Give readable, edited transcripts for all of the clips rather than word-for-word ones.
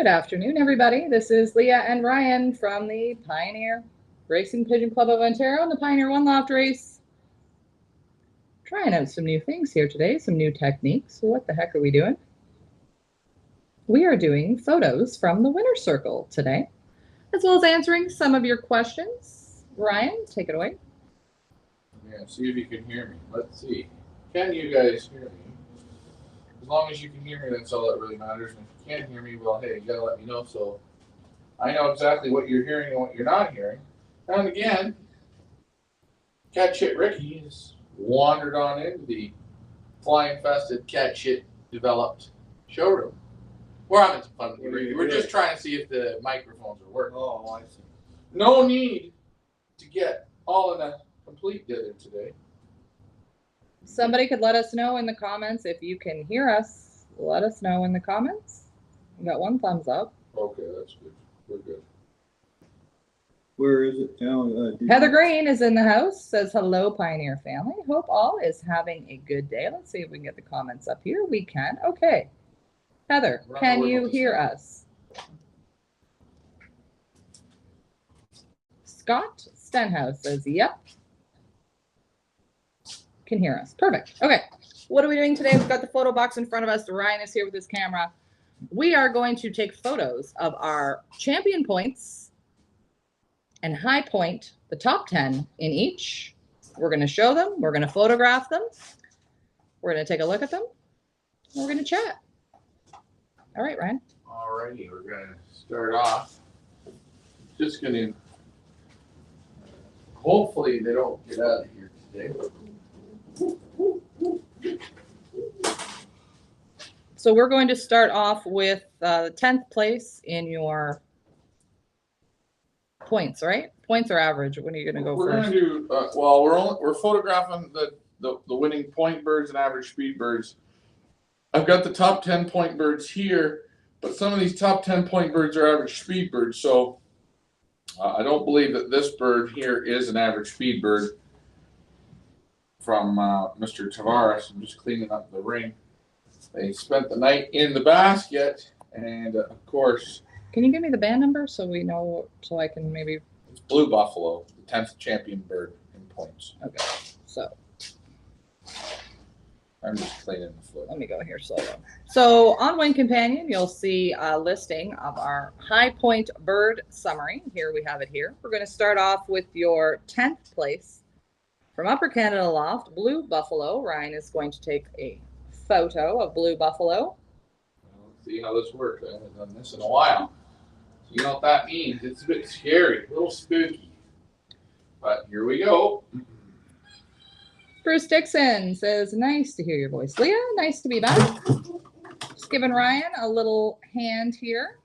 Good afternoon, everybody. This is Leah and Ryan from the Pioneer Racing Pigeon Club of Ontario and the Pioneer One Loft Race. Trying out some new things here today, some new techniques. So what the heck are we doing? We are doing photos from the winner's circle today, as well as answering some of your questions. Ryan, take it away. Yeah, see if you can hear me. Let's see. Can you guys hear me? As long as you can hear me, that's all that really matters. And if you can't hear me, well, hey, you gotta let me know so I know exactly what you're hearing and what you're not hearing. And again, Cat Shit Ricky has wandered on into the fly-infested cat shit developed showroom. We're having some fun. We're just trying to see if the microphones are working. Oh, I see. No need to get all in a complete dither today. Somebody could let us know in the comments if you can hear us. Let us know in the comments. We got one thumbs up. Okay, that's good. We're good. Where is it now? Heather Green is in the house, says hello, Pioneer family. Hope all is having a good day. Let's see if we can get the comments up here. We can. Okay. Heather, can you hear us? Scott Stenhouse says, yep. Can hear us. Perfect. Okay. What are we doing today? We've got the photo box in front of us. Ryan is here with his camera. We are going to take photos of our champion points and high point, the top 10 in each. We're going to show them. We're going to photograph them. We're going to take a look at them. And we're going to chat. All right, Ryan. All righty. We're going to start off. Just going to, hopefully they don't get out of here today. So we're going to start off with the 10th place in your points, right? Points or average? When are you going to go We're first? We're going to do, well, we're photographing the winning point birds and average speed birds. I've got the top 10 point birds here, but some of these top 10 point birds are average speed birds. So I don't believe that this bird here is an average speed bird from Mr. Tavares. I'm just cleaning up the ring. They spent the night in the basket, and of course. Can you give me the band number so we know, so I can maybe. It's Blue Buffalo, the 10th champion bird in points. Okay, so. I'm just cleaning the floor. Let me go here solo. So on Wing Companion, you'll see a listing of our high point bird summary. Here we have it here. We're going to start off with your 10th place from Upper Canada Loft, Blue Buffalo. Ryan is going to take a photo of Blue Buffalo. Let's see how this works. I haven't done this in a while. So you know what that means. It's a bit scary, a little spooky. But here we go. Bruce Dixon says, nice to hear your voice. Leah, nice to be back. Just giving Ryan a little hand here,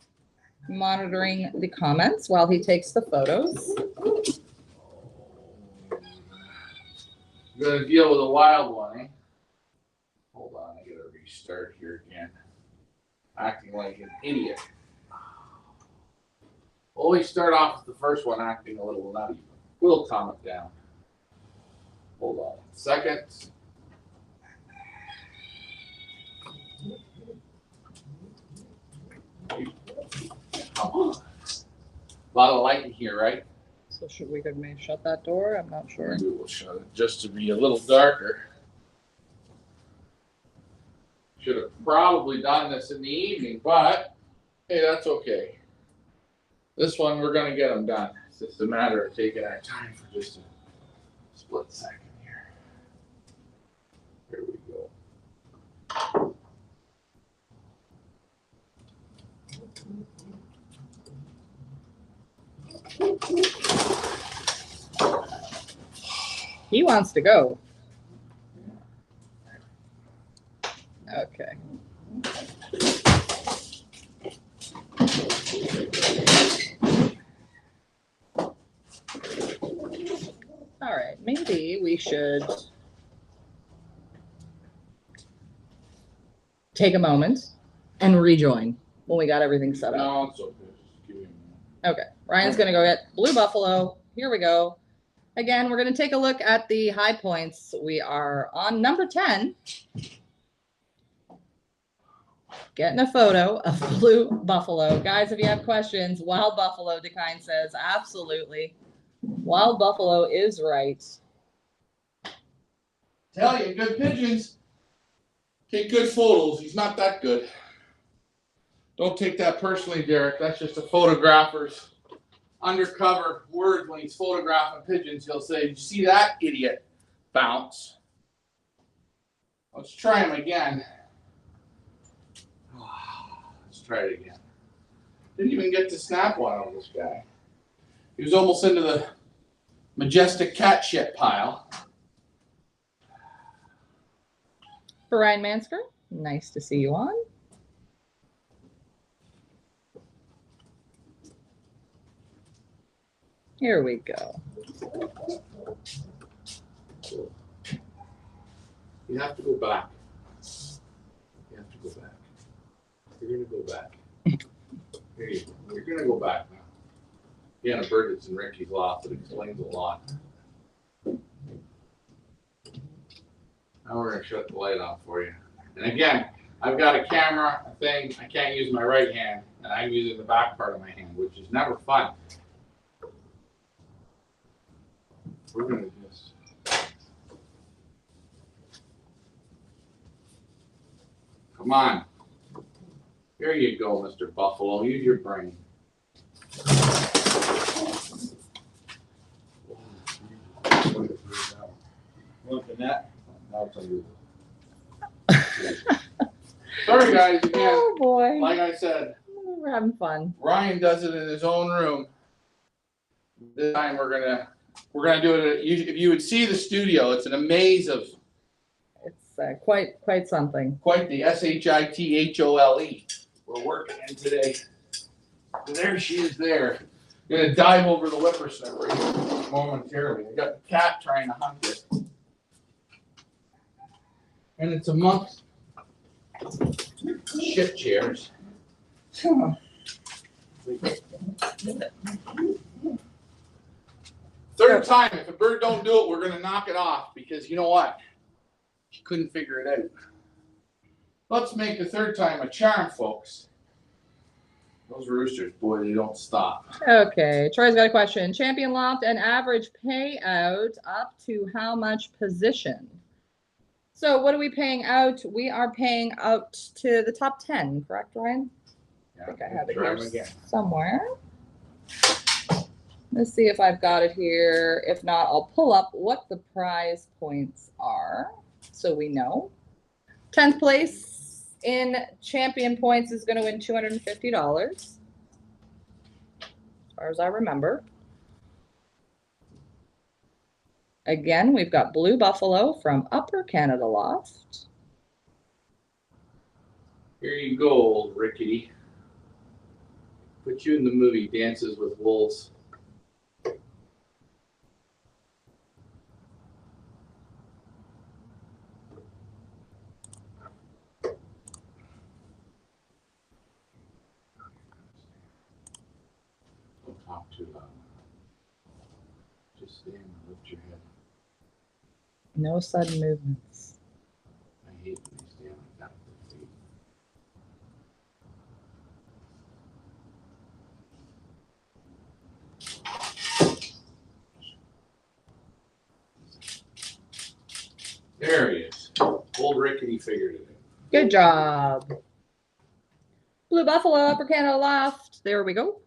monitoring the comments while he takes the photos. You're going to deal with a wild one, eh? Hold on, I got to restart here again. Acting like an idiot. Always start off with the first one acting a little nutty. We'll calm it down. Hold on a second. Come on. A lot of light in here, right? So should we maybe shut that door? I'm not sure. Maybe we'll shut it just to be a little darker. Should have probably done this in the evening, but hey, that's okay. This one, we're going to get them done. It's just a matter of taking our time for just a split second here. Here we go. He wants to go. Okay. All right, maybe we should take a moment and rejoin when we got everything set up. No, it's okay. Just give me a minute. Okay, Ryan's going to go get Blue Buffalo. Here we go. Again, we're going to take a look at the high points. We are on number 10. getting a photo of Blue Buffalo. Guys, if you have questions, Wild Buffalo, Dekine says, absolutely. Wild Buffalo is right. Tell you, good pigeons take good photos. He's not that good. Don't take that personally, Derek. That's just a photographer's undercover word when he's photographing pigeons. He'll say, "Did you see that idiot bounce?" Let's try him again. Let's try it again. Didn't even get to snap one on this guy. He was almost into the majestic cat shit pile. Brian Mansker, nice to see you on. Here we go. You have to go back. You have to go back. You're going to go back. Here you go. You're going to go back now. Again, a bird that's in Ricky's loft. It explains a lot. Now we're going to shut the light off for you. And again, I've got a camera, a thing. I can't use my right hand, and I'm using the back part of my hand, which is never fun. We're going to just... Come on. Here you go, Mr. Buffalo. Use your brain. Want the net? No, it's under this. Sorry, guys. Again, Oh boy. like I said, We're having fun. Ryan does it in his own room. This time we're gonna do it. If you would see the studio, it's an amaze of It's quite something. quite the SHITHOLE we're working in today. And there she is there. I'm gonna dive over the whippersnapper momentarily. I got the cat trying to hunt it. And it's amongst shit chairs. Third time, if a bird don't do it, we're gonna knock it off because you know what? She couldn't figure it out. Let's make the third time a charm, folks. Those roosters, boy, they don't stop. Okay, Troy's got a question. Champion loft and average payout up to how much position? So what are we paying out? We are paying out to the top 10, correct, Ryan? Yeah, I think I have it try here them again. somewhere. Let's see if I've got it here. If not, I'll pull up what the prize points are so we know. 10th place in champion points is going to win $250, as far as I remember. Again, we've got Blue Buffalo from Upper Canada Loft. Here you go, old rickety. Put you in the movie Dances with Wolves. Don't talk too loud. Just stand and lift your head. No sudden movements. I hate when you stand like that with your feet. There he is. Old rickety figured it out. Good job. Blue Buffalo, Upper Canada Loft. There we go.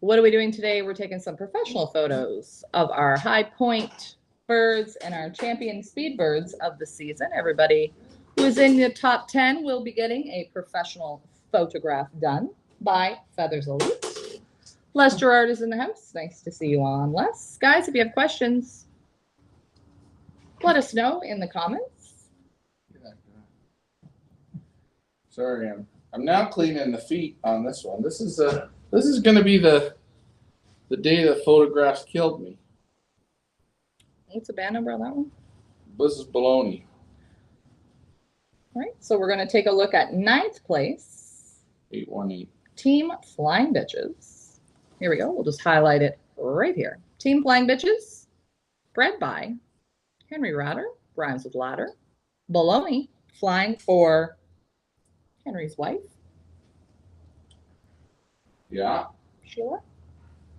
What are we doing today? We're taking some professional photos of our high point birds and our champion speed birds of the season. Everybody who is in the top 10 will be getting a professional photograph done by Feathers Elite. Les Gerard is in the house. Nice to see you on, Les. Guys, if you have questions, let us know in the comments. Sorry, I'm now cleaning the feet on this one. This is going to be the day the photographs killed me. What's the band number on that one? This is baloney. All right, so we're going to take a look at 9th place. 818. Team Flying Bitches. Here we go. We'll just highlight it right here. Team Flying Bitches, bred by Henry Ratter, rhymes with ladder, Baloney flying for Henry's wife. Yeah. Sheila.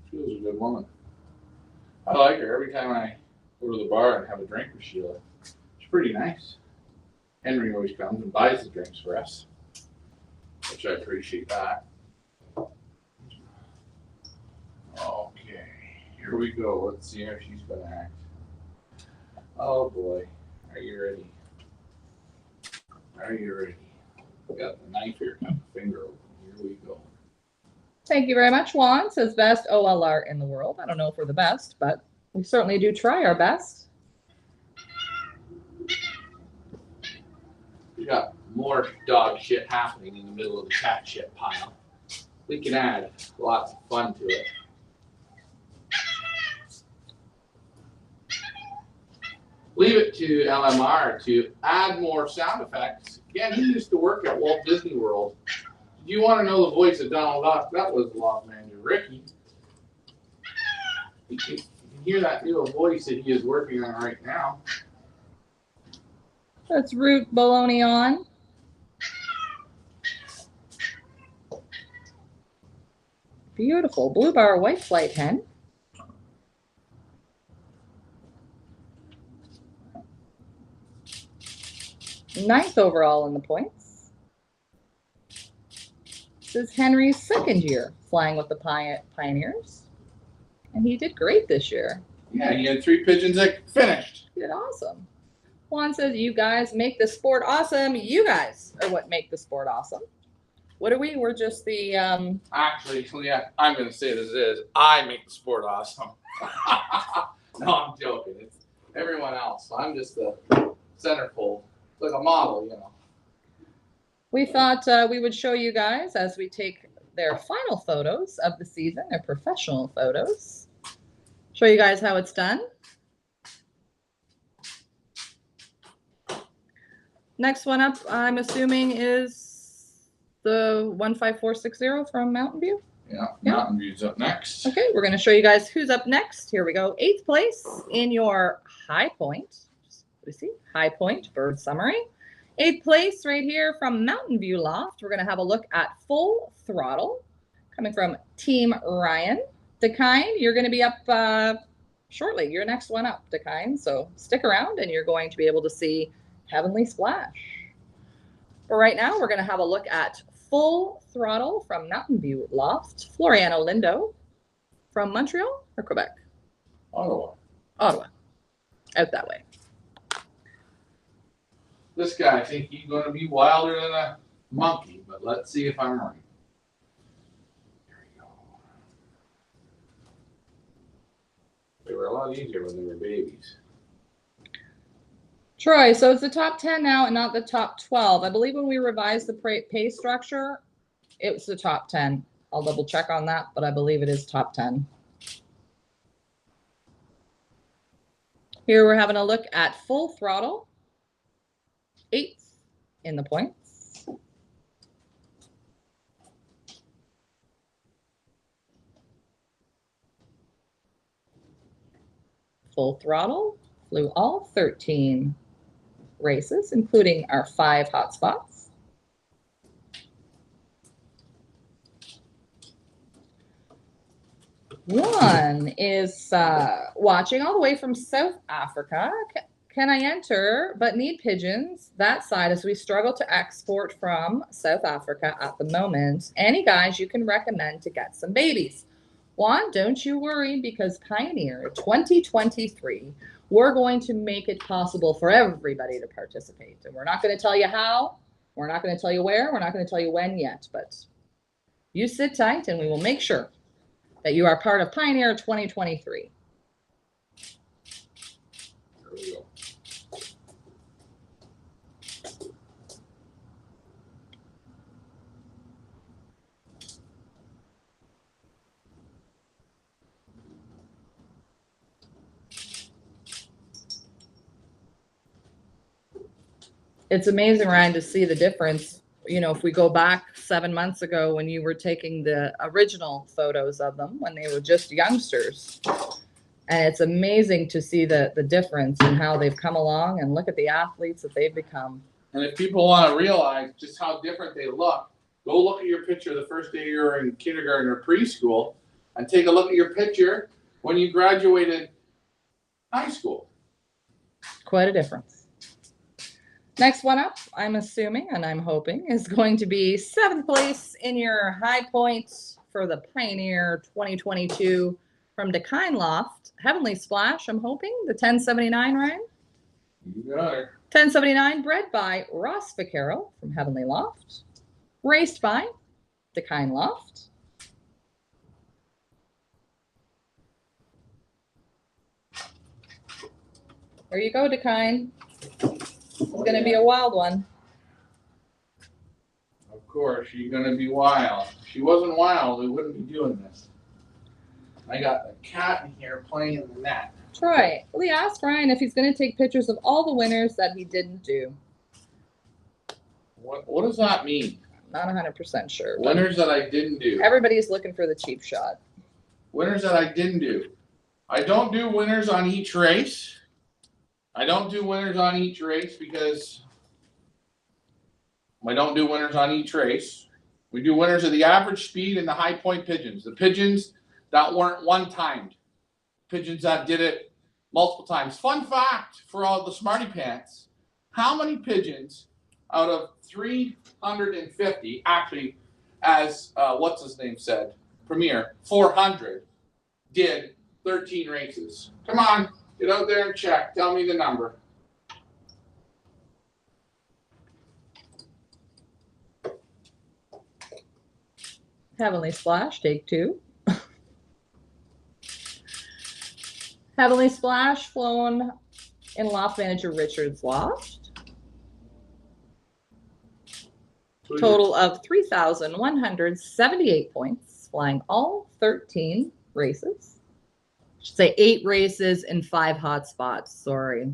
She was a good woman. I like her. Every time I go to the bar and have a drink with Sheila, she's pretty nice. Henry always comes and buys the drinks for us, which I appreciate that. Okay, here we go. Let's see how she's going to act. Oh boy, are you ready? Are you ready? Got the knife here, got the finger open. Here we go. Thank you very much, Juan. Says best OLR in the world. I don't know if we're the best, but we certainly do try our best. We got more dog shit happening in the middle of the cat shit pile. We can add lots of fun to it. Leave it to LMR to add more sound effects. Again, he used to work at Walt Disney World. If you want to know the voice of Donald Duck, that was Lost Manager Ricky. You can hear that new voice that he is working on right now. Let's root Baloney on. Beautiful blue bar white flight hen. Ninth overall in the points. This is Henry's second year flying with the Pioneers. And he did great this year. Yeah, he had 3 pigeons that finished. He did awesome. Juan says, you guys make the sport awesome. You guys are what make the sport awesome. What are we? We're just the... Actually, yeah, I'm going to say it as it is. I make the sport awesome. No, I'm joking. It's everyone else. I'm just the centerfold. Like a model, you know. We thought we would show you guys as we take their final photos of the season, their professional photos. Show you guys how it's done. Next one up, I'm assuming, is the 15460 from Mountain View. Yeah, Mountain View's up next. Okay, we're going to show you guys who's up next. Here we go. 8th place in your high point. We see high point bird summary. 8th place right here from Mountain View Loft. We're going to have a look at Full Throttle coming from Team Ryan. Dekine, you're going to be up shortly. You're next one up, Dekine. So stick around and you're going to be able to see Heavenly Splash. But right now, we're going to have a look at Full Throttle from Mountain View Loft. Floriano Lindo from Montreal or Quebec? Ottawa. Ottawa. Out that way. This guy, I think he's going to be wilder than a monkey, but let's see if I'm right. Here we go. They were a lot easier when they were babies. Troy, so it's the top 10 now and not the top 12. I believe when we revised the pay structure, it was the top 10. I'll double check on that, but I believe it is top 10. Here we're having a look at Full Throttle. 8th in the points. Full Throttle flew all 13 races, including our 5 hotspots. One is watching all the way from South Africa. Can I enter but need pigeons that side as we struggle to export from South Africa at the moment? Any guys you can recommend to get some babies? Juan, don't you worry, because Pioneer 2023, we're going to make it possible for everybody to participate. And we're not going to tell you how, we're not going to tell you where, we're not going to tell you when yet, but you sit tight and we will make sure that you are part of Pioneer 2023. There we go. It's amazing, Ryan, to see the difference. You know, if we go back 7 months ago when you were taking the original photos of them when they were just youngsters, And it's amazing to see the difference in how they've come along, and look at the athletes that they've become. And if people want to realize just how different they look, go look at your picture the first day you were in kindergarten or preschool, and take a look at your picture when you graduated high school. Quite a difference. Next one up, I'm assuming and I'm hoping, is going to be 7th place in your high points for the Pioneer 2022 from Dakine Loft. Heavenly Splash, I'm hoping. The 1079, Ryan? You got it. 1079, bred by Ross Vaquero from Heavenly Loft. Raced by Dakine Loft. There you go, Dakine. It's going to be a wild one. Of course, she's going to be wild. If she wasn't wild, we wouldn't be doing this. I got the cat in here playing in the net. Troy, we asked Ryan if he's going to take pictures of all the winners that he didn't do. What does that mean? Not 100% sure. Winners that I didn't do. Everybody's looking for the cheap shot. Winners that I didn't do. I don't do winners on each race. I don't do winners on each race because I don't do winners on each race. We do winners of the average speed and the high point pigeons. The pigeons that weren't one-timed. Pigeons that did it multiple times. Fun fact for all the smarty pants, how many pigeons out of 350, actually, as what's his name said, Premier, 400, did 13 races? Come on, get out there and check. Tell me the number. Heavenly Splash, take 2. Heavenly Splash, flown in Loft Manager Richard's Loft. Total of 3,178 points, flying all 13 races. I should say 8 races and 5 hot spots. Sorry.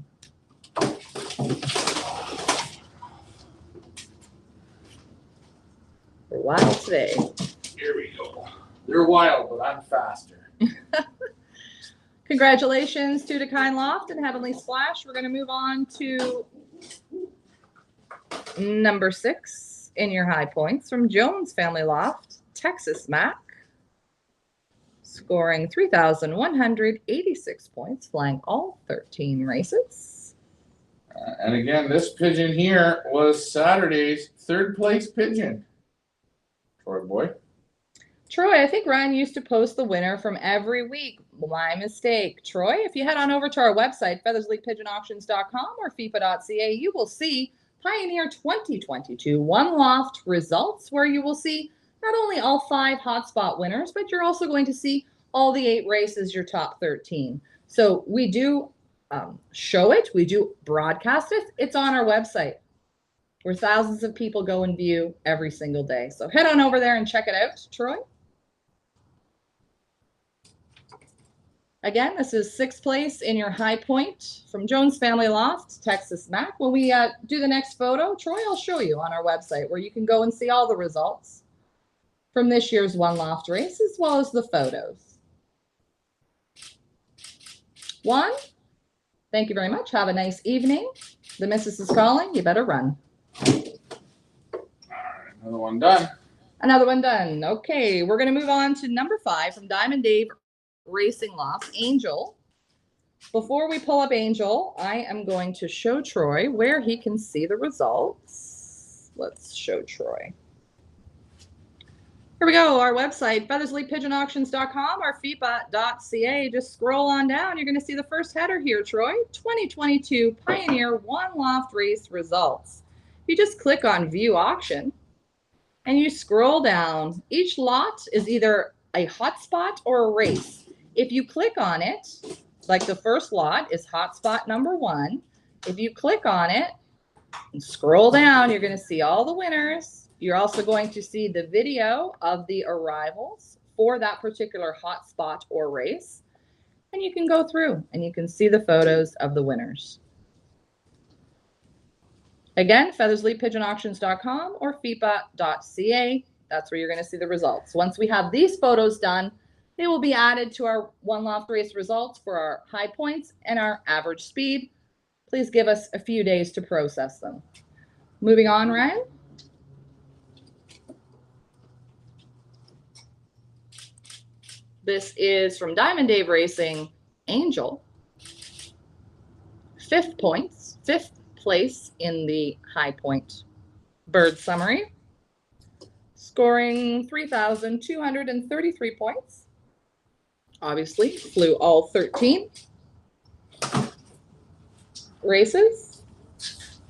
We're wild today. Here we go. They're wild, but I'm faster. Congratulations to Dakine Loft and Heavenly Splash. We're going to move on to number 6 in your high points from Jones Family Loft, Texas Mac. Scoring 3,186 points, flying all 13 races. And again, this pigeon here was Saturday's 3rd place pigeon. Troy boy. Troy, I think Ryan used to post the winner from every week. My mistake. Troy, if you head on over to our website, feathersleeppigeonauctions.com or fipa.ca, you will see Pioneer 2022 One Loft results, where you will see not only all 5 hotspot winners, but you're also going to see all the 8 races, your top 13. So we do show it. We do broadcast it. It's on our website where thousands of people go and view every single day. So head on over there and check it out, Troy. Again, this is 6th place in your high point from Jones Family Loft, Texas Mac. When we do the next photo, Troy, I'll show you on our website where you can go and see all the results from this year's One Loft race, as well as the photos. 1, thank you very much. Have a nice evening. The missus is calling. You better run. All right, another one done. Another one done. Okay, we're going to move on to number 5 from Diamond Dave Racing Loft, Angel. Before we pull up Angel, I am going to show Troy where he can see the results. Let's show Troy. Here we go, our website, feathersleeppigeonauctions.com or fipa.ca. Just scroll on down. You're going to see the first header here, Troy. 2022 Pioneer One Loft Race results. You just click on View Auction and you scroll down. Each lot is either a hotspot or a race. If you click on it, like the first lot is hotspot number 1. If you click on it and scroll down, you're going to see all the winners. You're also going to see the video of the arrivals for that particular hotspot or race. And you can go through and you can see the photos of the winners. Again, feathersleeppigeonauctions.com or fipa.ca. That's where you're going to see the results. Once we have these photos done, They will be added to our one loft race results for our high points and our average speed. Please give us a few days to process them. Moving on, Ryan. This is from Diamond Dave Racing, Angel. 5th place in the high point bird summary, scoring 3,233 points. Obviously, flew all 13 races.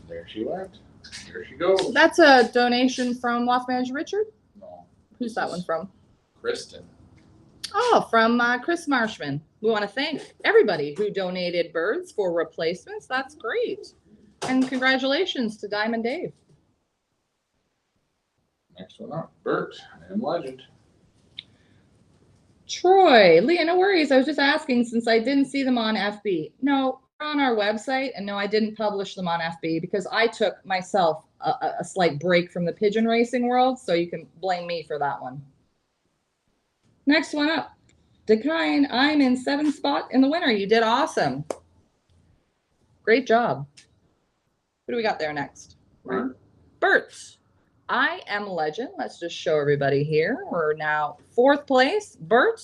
There she went. There she goes. That's a donation from Loft Manager Richard? No. Who's that one from? Kristen. Oh, from Chris Marshman. We want to thank everybody who donated birds for replacements. That's great. And congratulations to Diamond Dave. Next one up, Bert and Legend. Troy, Leah, no worries. I was just asking since I didn't see them on FB. No, they're on our website, and no, I didn't publish them on FB because I took myself a slight break from the pigeon racing world, so you can blame me for that one. Next one up, Decline. I'm in 7th spot in the winner. You did awesome. Great job. Who do we got there next? Bert. I am Legend. Let's just show everybody here. We're now 4th place. Bert,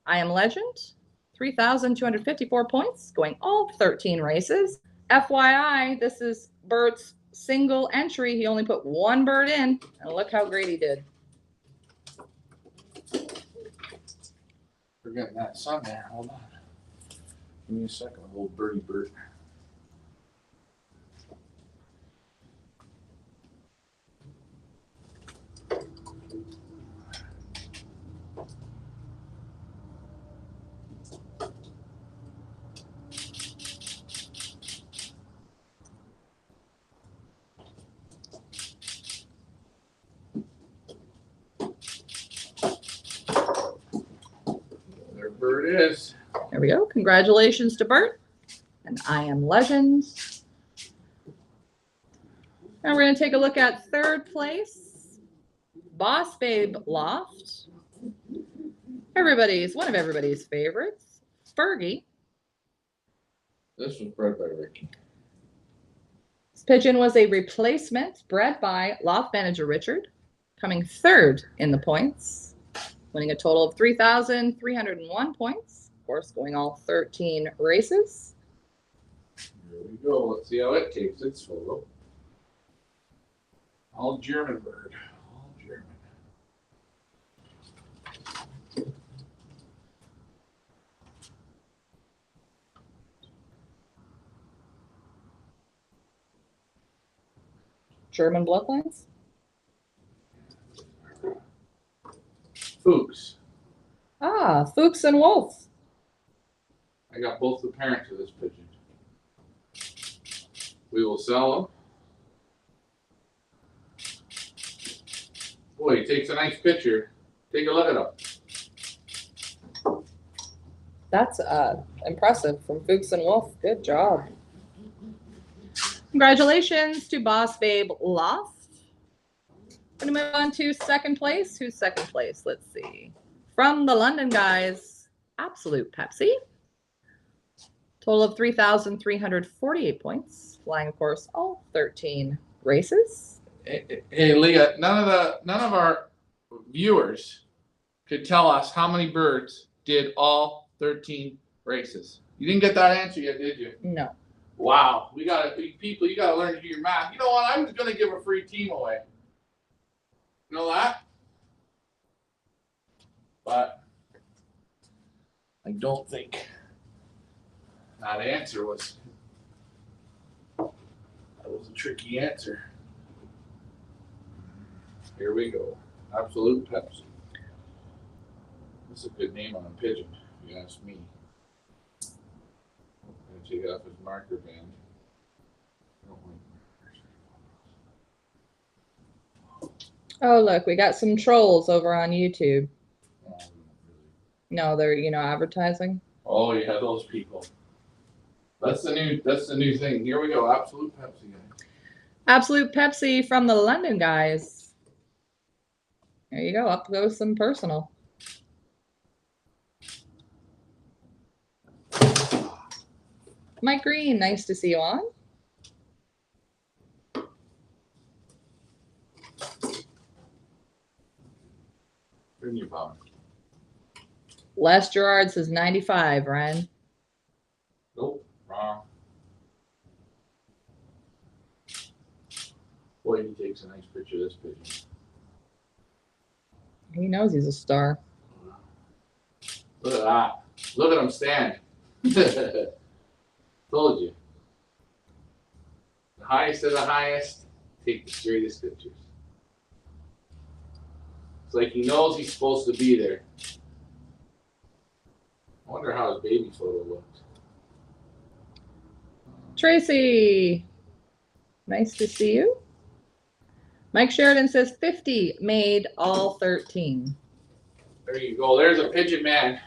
I am Legend. 3,254 points, going all 13 races. FYI, this is Bert's single entry. He only put 1 bird in, and look how great he did. We're getting that sun there. Hold on. Give me a second, old birdie Bert. There Bert is. There we go. Congratulations to Bert. And I am Legend. Now we're going to take a look at 3rd place. Boss Babe Loft. One of everybody's favorites. Fergie. This was bred by Ricky. This pigeon was a replacement bred by Loft Manager Richard, coming 3rd in the points, winning a total of 3,301 points. Of course, going all 13 races. Here we go. Let's see how it takes its photo. All German bird. All German. German bloodlines. Fuchs. Ah, Fuchs and Wolf. I got both the parents of this pigeon. We will sell them. Boy, he takes a nice picture. Take a look at him. That's impressive from Fuchs and Wolf. Good job. Congratulations to Boss Babe Loft. Going to move on to 2nd place. Who's 2nd place? Let's see. From the London guys, Absolute Pepsi. Total of 3,348 points. Flying, of course, all 13 races. Hey, Leah, none of our viewers could tell us how many birds did all 13 races. You didn't get that answer yet, did you? No. Wow, people, you gotta learn to do your math. You know what? I was gonna give a free team away. You know that? But I don't think that answer was a tricky answer. Here we go. Absolute Pepsi. That's a good name on a pigeon, if you ask me. I'm gonna take it off his marker band. Oh, look, we got some trolls over on YouTube. No, they're, advertising. Oh yeah, those people. That's the new thing. Here we go. Absolute Pepsi. Absolute Pepsi from the London guys. There you go. Up close and personal. Mike Green, nice to see you on. Bring your bone. Les Gerard says 95, Ryan. Nope, wrong. Boy, he takes a nice picture of this pigeon. He knows he's a star. Look at that. Look at him stand. Told you. The highest of the highest, take the straightest pictures. It's like he knows he's supposed to be there. I wonder how his baby photo looked. Tracy, nice to see you. Mike Sheridan says 50, made all 13. There you go. There's a pigeon man. I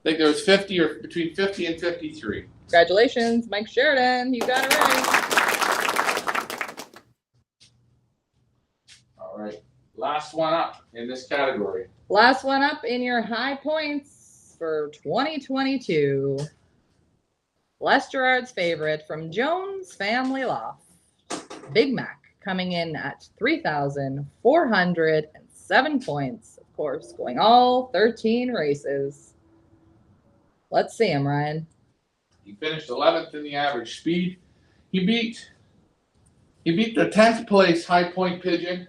think there was 50 or between 50 and 53. Congratulations, Mike Sheridan. You got it right. All right. Last one up in this category. Last one up in your high points for 2022. Les Gerard's favorite from Jones Family Loft. Big Mac coming in at 3,407 points. Of course, going all 13 races. Let's see him, Ryan. He finished 11th in the average speed. He beat the 10th place high point pigeon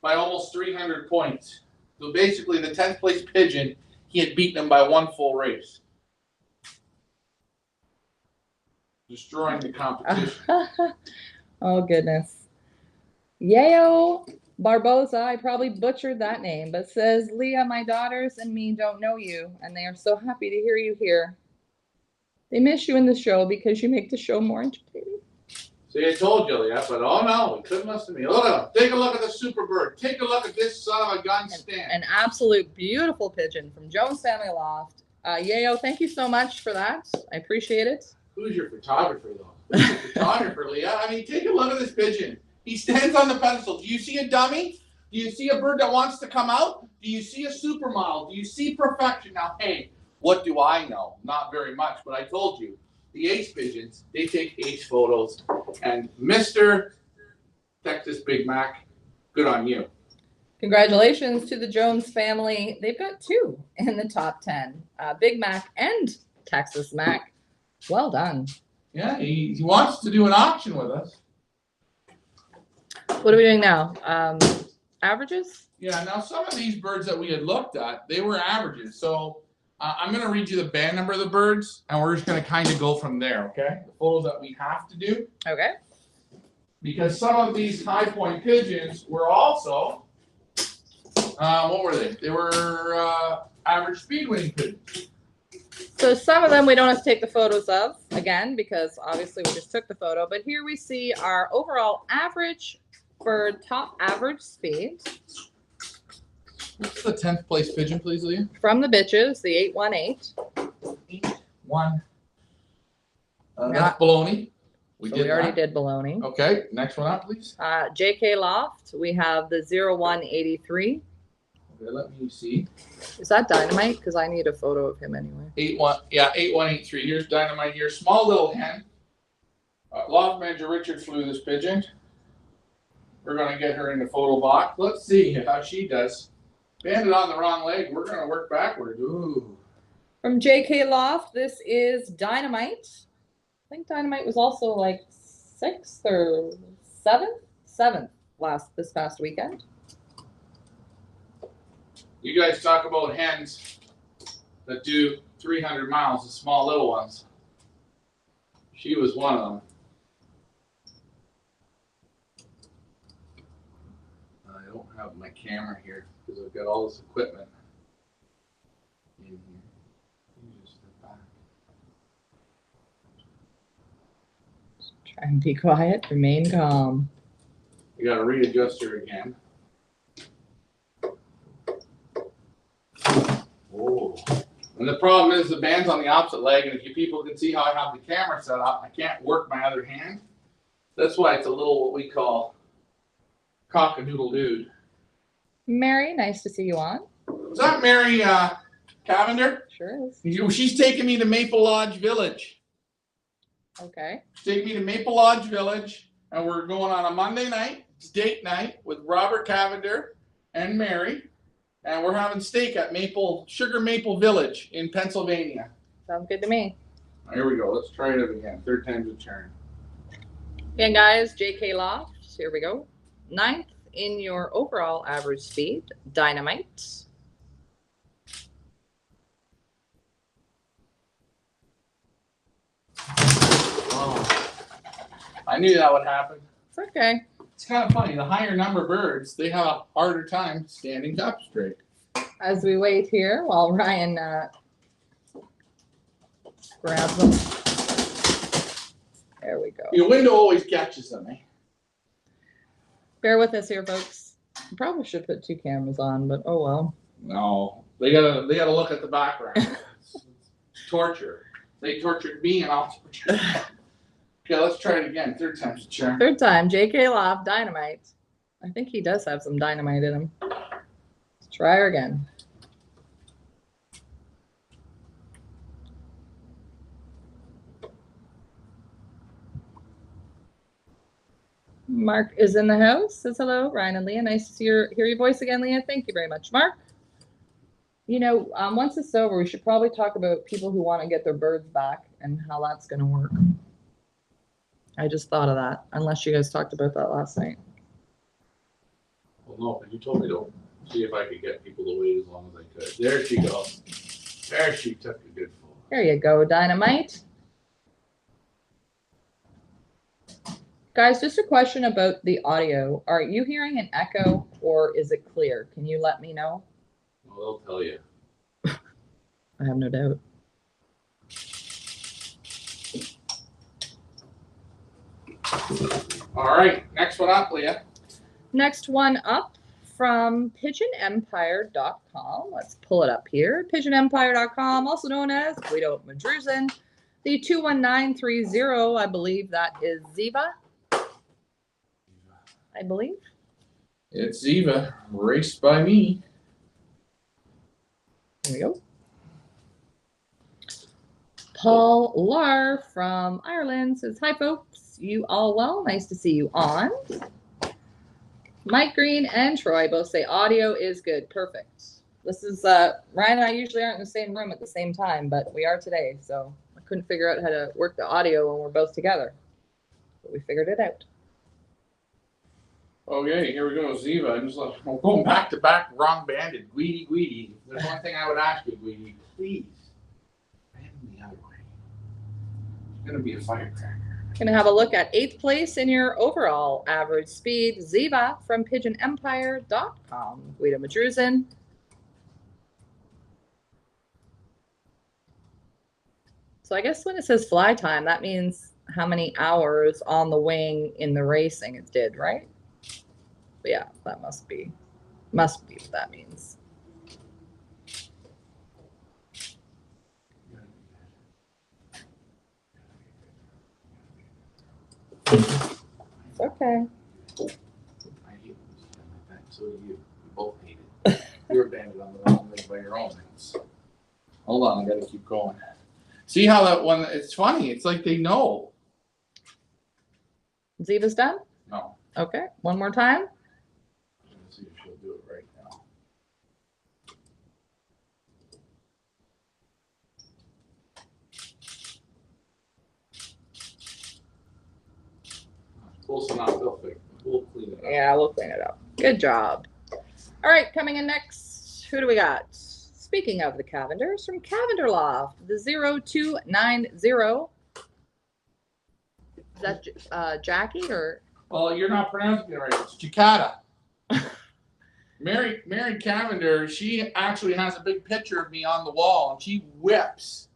by almost 300 points. So basically, the 10th place pigeon, he had beaten him by one full race, destroying the competition. Oh, goodness. Yayo Barbosa, I probably butchered that name, but says, Leah, my daughters and me don't know you, and they are so happy to hear you here. They miss you in the show because you make the show more entertaining. See, I told you, Leah, but oh no, we couldn't listen to me. Look at him. Take a look at the super bird. Take a look at this son of a gun stand. An absolute beautiful pigeon from Jones Family Loft. Yayo, thank you so much for that. I appreciate it. Who's your photographer, though? Who's your photographer, Leah? I mean, take a look at this pigeon. He stands on the pedestal. Do you see a dummy? Do you see a bird that wants to come out? Do you see a supermodel? Do you see perfection? Now, hey, what do I know? Not very much, but I told you. The ace pigeons, they take ace photos. And Mr. Texas Big Mac, good on you. Congratulations to the Jones family. They've got 2 in the top 10. Big Mac and Texas Mac. Well done. Yeah, he wants to do an auction with us. What are we doing now? Averages? Yeah, now some of these birds that we had looked at, they were averages. So I'm going to read you the band number of the birds, and we're just going to kind of go from there, okay? The photos that we have to do. Okay. Because some of these high point pigeons were also, what were they? They were average speed winning pigeons. So some of them we don't have to take the photos of, again, because obviously we just took the photo. But here we see our overall average for top average speed. What's the 10th place pigeon, please, Leah? From the bitches, the 818. 8-1. That's baloney. We already did baloney. Okay, next one up, please. JK Loft, we have the 0183. Okay, let me see. Is that Dynamite? Because I need a photo of him anyway. 8183. Here's Dynamite here. Small little hen. Loft manager Richard flew this pigeon. We're going to get her in the photo box. Let's see how she does. Banded on the wrong leg. We're going to work backward. Ooh. From JK Loft, this is Dynamite. I think Dynamite was also like 6th or 7th? 7th this past weekend. You guys talk about hens that do 300 miles, the small little ones. She was one of them. I don't have my camera here because I've got all this equipment in here. You just step back. Try and be quiet, remain calm. You got to readjust her again. Oh. And the problem is the band's on the opposite leg, and if you people can see how I have the camera set up, I can't work my other hand. That's why it's a little what we call cock-a-doodle-dude. Mary, nice to see you on. Is that Mary Cavender? Sure is. She's taking me to Maple Lodge Village. Okay. Take me to Maple Lodge Village, and we're going on a Monday night. It's date night with Robert Cavender and Mary, and we're having steak at Sugar Maple Village in Pennsylvania. Sounds good to me. Here we go. Let's try it again. Third time's a charm. Again, guys, JK Lofts. Here we go. 9th in your overall average speed. Dynamite. Oh, I knew that would happen. It's okay. It's kind of funny. The higher number birds, they have a harder time standing up straight. As we wait here while Ryan grabs them. There we go. Your window always catches them, eh? Bear with us here, folks. I probably should put 2 cameras on, but oh well. No, they gotta look at the background. It's torture. They tortured me, and I'll torture them. Okay, let's try it again. Third time's a charm. Third time, JK Loft, Dynamite. I think he does have some dynamite in him. Let's try her again. Mark is in the house. Says hello, Ryan and Leah. Nice to see hear your voice again, Leah. Thank you very much, Mark. You know, once it's over, we should probably talk about people who want to get their birds back and how that's going to work. I just thought of that, unless you guys talked about that last night. Well, no, you told me to see if I could get people to wait as long as I could. There she goes. There she took a good pull. There you go, Dynamite. Guys, just a question about the audio. Are you hearing an echo or is it clear? Can you let me know? Well, they'll tell you. I have no doubt. All right, next one up, Leah. Next one up from pigeonempire.com. Let's pull it up here. Pigeonempire.com, also known as Guido Madruzin. The 21930, I believe that is Ziva. I believe. It's Ziva, raced by me. There we go. Paul Lar from Ireland says, hi, folks. You all well? Nice to see you on. Mike Green and Troy both say audio is good. Perfect. This is, Ryan and I usually aren't in the same room at the same time, but we are today. So I couldn't figure out how to work the audio when we're both together. But we figured it out. Okay, here we go, Ziva. I'm just like, I'm going back to back, wrong banded. Guidi. There's one thing I would ask you, Guidi. Please, band the other way. It's going to be a firecracker. Going to have a look at 8th place in your overall average speed. Ziva from pigeonempire.com. Guido Madruzin. So I guess when it says fly time, that means how many hours on the wing in the racing it did, right? But yeah, that must be what that means. It's okay. I hate this like that. So you. We both hate it. You were banded on the wrong way by your own hands. Hold on, I got to keep going. See how that one? It's funny. It's like they know. Ziva's done? No. Okay, one more time. Let's see if she'll do it right now. Close enough, they'll fix it. We'll clean it up. Yeah, we'll clean it up. Good job. All right, coming in next, who do we got? Speaking of the Cavenders, from Cavender Loft, the 0290. Is that Jackie or? Well, you're not pronouncing it right. It's Cicada. Mary Cavender, she actually has a big picture of me on the wall, and she whips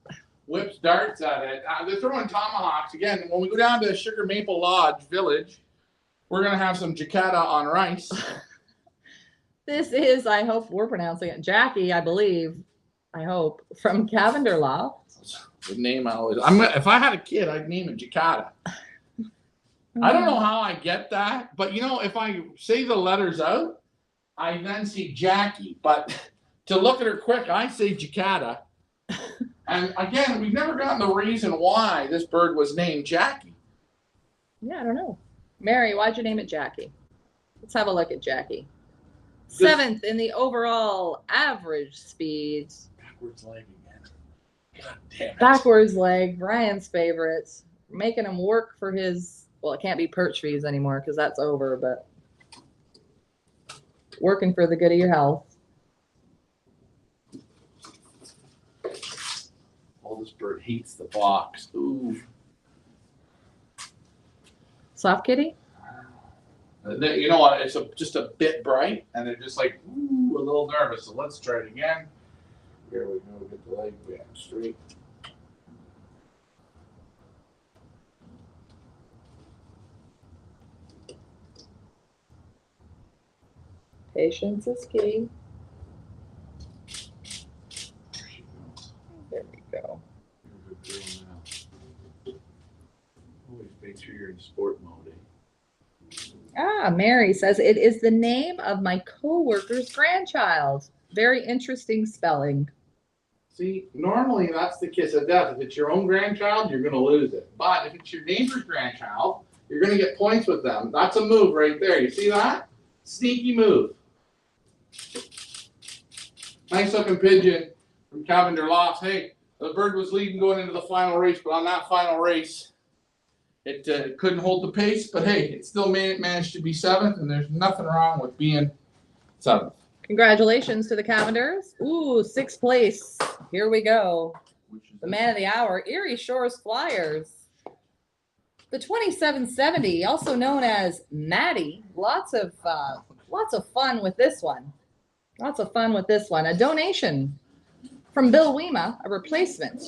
darts at it. They're throwing tomahawks. Again, when we go down to Sugar Maple Lodge Village, we're going to have some Cicada on rice. This is, I hope we're pronouncing it, Jackie, I believe, I hope, from Cavender Loft. The name I always, if I had a kid, I'd name it Cicada. I don't know how I get that, but you know, if I say the letters out, I then see Jackie. But to look at her quick, I say Cicada. And again, we've never gotten the reason why this bird was named Jackie. Yeah, I don't know. Mary, why'd you name it Jackie? Let's have a look at Jackie. 7th in the overall average speed. Backwards leg again. God damn it. Backwards leg, Ryan's favorite. Making him work for his, well, it can't be perch fees anymore because that's over, but working for the good of your health. Oh, this bird hates the box. Ooh. Soft kitty? You know what? It's just a bit bright, and they're just like, ooh, a little nervous. So let's try it again. Here we go. Get the leg back straight. Patience is key. There we go. Always make sure you're in sport mode. Ah, Mary says it is the name of my coworker's grandchild. Very interesting spelling. See, normally that's the kiss of death. If it's your own grandchild, you're going to lose it. But if it's your neighbor's grandchild, you're going to get points with them. That's a move right there. You see that? Sneaky move. Nice looking pigeon from Cavender Lofts. Hey, the bird was leading going into the final race, but on that final race, it couldn't hold the pace. But hey, it still managed to be 7th, and there's nothing wrong with being 7th. Congratulations to the Cavenders. Ooh, 6th place. Here we go. The man of the hour, Erie Shores Flyers. The 2770, also known as Maddie. Lots of fun with this one. Lots of fun with this one. A donation from Bill Wema, a replacement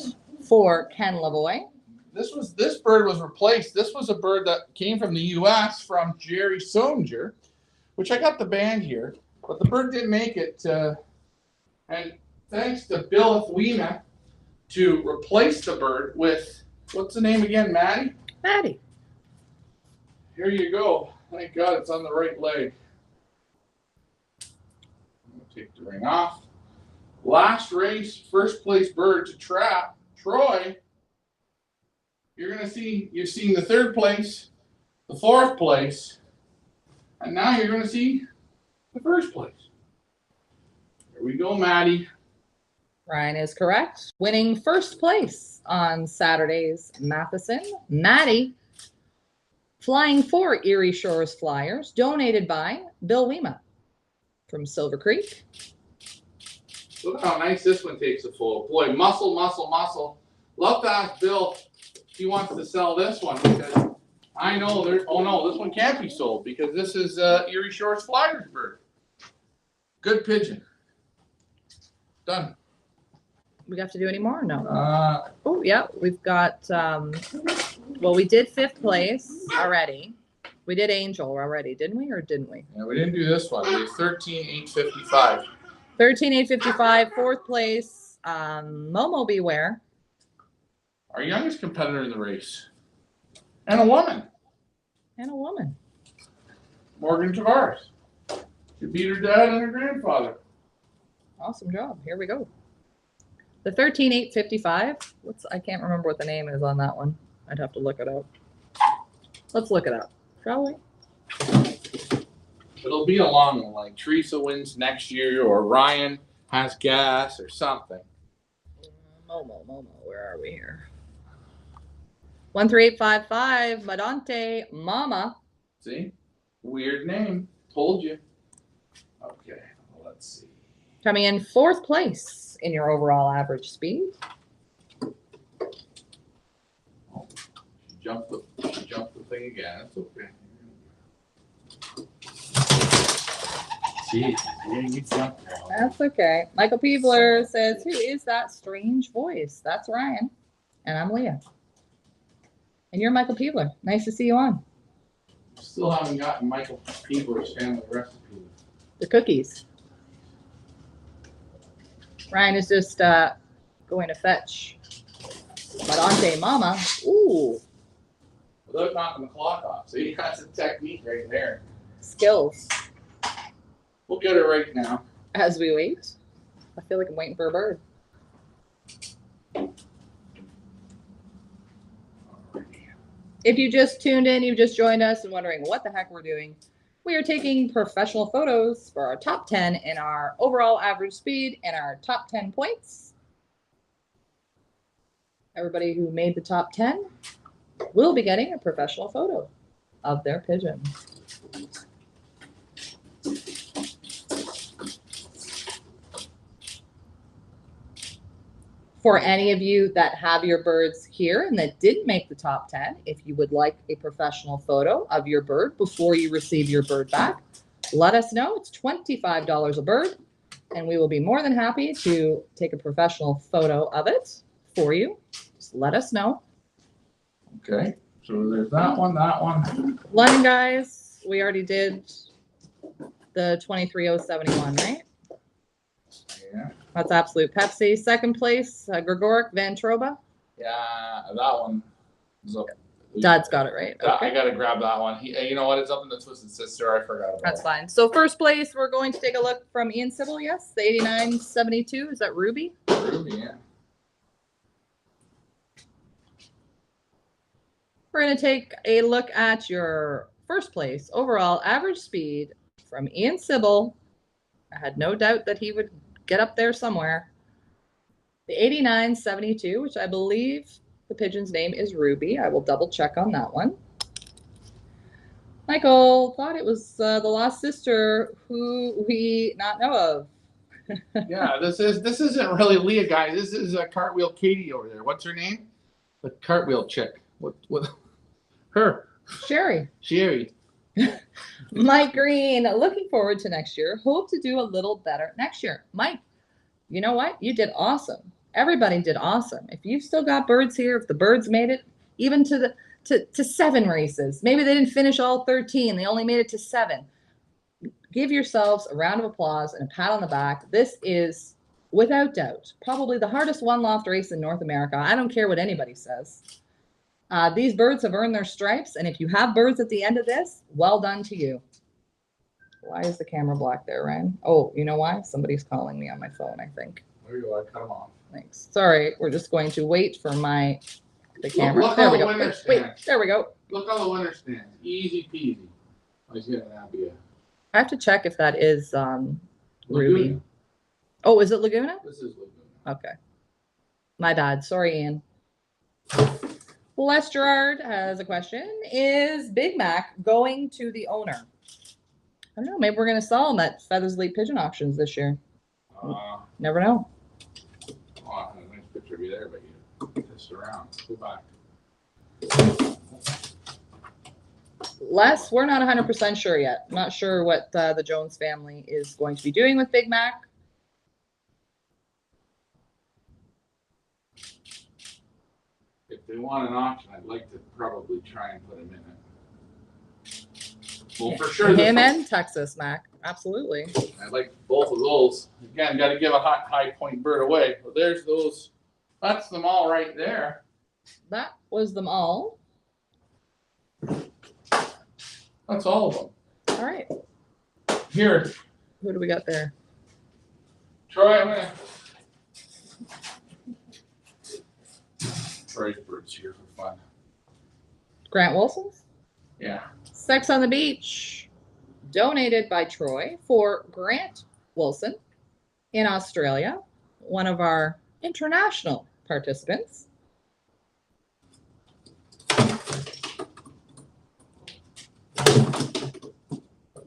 for Ken Lavoie. This bird was replaced. This was a bird that came from the U.S. from Jerry Songer, which I got the band here, but the bird didn't make it. And thanks to Bill Wema to replace the bird with, what's the name again, Maddie? Maddie. Here you go. Thank God it's on the right leg. I'm going to take the ring off. Last race, first place bird to trap, Troy. You're going to see, you've seen the 3rd place, the 4th place, and now you're going to see the 1st place. Here we go, Maddie. Ryan is correct. Winning 1st place on Saturday's Matheson. Maddie, flying for Erie Shores Flyers, donated by Bill Wema from Silver Creek. Look how nice this one takes a photo. Boy, muscle, muscle, muscle. Love to ask Bill if he wants to sell this one, because I know oh no, this one can't be sold because this is Erie Shores Flyers bird. Good pigeon. Done. We have to do any more? No. Oh, yeah, we've got, well, we did 5th place already. We did Angel already, didn't we, or didn't we? Yeah, we didn't do this one. We did 13,855. 13,855, 4th place, Momo Beware. Our youngest competitor in the race. And a woman. And a woman. Morgan Tavares. She beat her dad and her grandfather. Awesome job. Here we go. The 13,855. I can't remember what the name is on that one. I'd have to look it up. Let's look it up, shall we? It'll be along like Teresa wins next year, or Ryan has gas, or something. Momo, where are we here? 13855, Madante Mama. See? Weird name. Told you. Okay, let's see. Coming in 4th place in your overall average speed. Oh, she jumped the thing again. That's okay. See, you jumped there. That's okay. Michael Peebler says, who is that strange voice? That's Ryan. And I'm Leah. And you're Michael Peebler. Nice to see you on. Still haven't gotten Michael Peebler's family recipe. The cookies. Ryan is just going to fetch Madante Mama. Ooh. Without knocking the clock off. See, that's a technique right there. Skills. We'll get it right now. As we wait. I feel like I'm waiting for a bird. If you just tuned in, you've just joined us and wondering what the heck we're doing, we are taking professional photos for our top 10 in our overall average speed and our top 10 points. Everybody who made the top 10 will be getting a professional photo of their pigeon. For any of you that have your birds here and that didn't make the top 10, if you would like a professional photo of your bird before you receive your bird back, let us know. It's $25 a bird, and we will be more than happy to take a professional photo of it for you. Just let us know. Okay, so there's that one, London guys, we already did the 23071, right? Yeah. That's Absolute Pepsi. Second place, Gregoric Vantroba. Yeah, that one is up. Dad's got it right. Okay. I gotta grab that one. You know what? It's up in the Twisted Sister. I forgot about That's it. fine. So first place, we're going to take a look from Ian Sybil. Yes, the 8972. Is that Ruby? Ruby, yeah. We're going to take a look at your first place overall average speed from Ian Sybil. I had no doubt that he would get up there somewhere. The 8972, which I believe the pigeon's name is Ruby. I will double check on that one. Michael thought it was the lost sister who we not know of. Yeah, this isn't really Leah, guys. This is a Cartwheel Katie over there. What's her name? The Cartwheel chick. What? Her. Sherry. Sherry. Mike Green, looking forward to next year. Hope to do a little better next year. Mike, you know what? You did awesome. Everybody did awesome. If you've still got birds here, if the birds made it even to 7 races, maybe they didn't finish all 13, they only made it to 7. Give yourselves a round of applause and a pat on the back. This is, without doubt, probably the hardest one-loft race in North America. I don't care what anybody says. These birds have earned their stripes, and if you have birds at the end of this, well done to you. Why is the camera black there, Ryan? Oh, you know why? Somebody's calling me on my phone, I think. There you go. I cut them off. Thanks. Sorry, we're just going to wait for the camera. Look there how we the go. winner Wait, stands. there we go. Look how the winner stands. Easy peasy. I was getting that idea. I have to check if that is Ruby. Laguna. Oh, is it Laguna? This is Laguna. Okay. My bad. Sorry, Ian. Les Gerard has a question. Is Big Mac going to the owner? I don't know. Maybe we're going to sell them at Feathers Leap Pigeon Auctions this year. Never know. Oh, I have a nice picture of you there, but you pissed around. Go back. Les, we're not 100% sure yet. Not sure what the Jones family is going to be doing with Big Mac. If they want an auction, I'd like to probably try and put him in it. Well, for sure. Him and Texas Mac. Absolutely. I like both of those. Again, got to give a high point bird away. Well, there's those. That's them all right there. That was them all. That's all of them. All right. Here. Who do we got there? Troy, I'm gonna. Troy's birds here for fun. Grant Wilson's? Yeah. Sex on the Beach. Donated by Troy for Grant Wilson in Australia, one of our international participants.